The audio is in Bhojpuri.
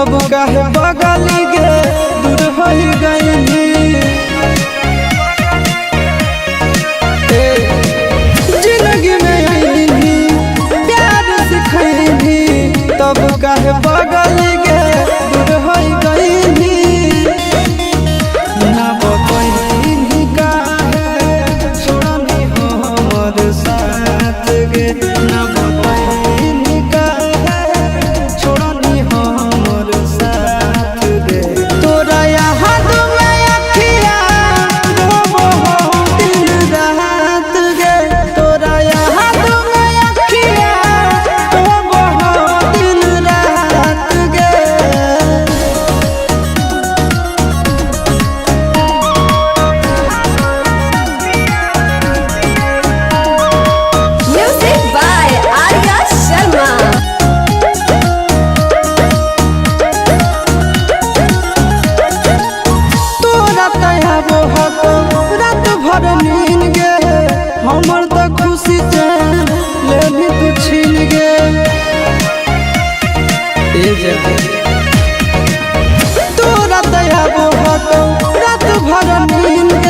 तब काहे बगल गे दूर हो गईली। जिंदगी में आईली प्यार सिखैली तब काहे बगल गे दूर हो गईली। ना बतैली काहे छोड़नी हमर साथ गे, ना बतैली काहे छोड़नी हमर साथ गे। तोरा याद में अखिया रोबो हो दिन रात गे, तोरा याद में अखिया रोबो हो दिन रात गे। Music by Arya Sharma. तोरा तयाबो हको रात भर नींद गे, हमर त खुशी चैन लेली तू छीन गे। तोरा तयाबो हको रात भर नींद गे,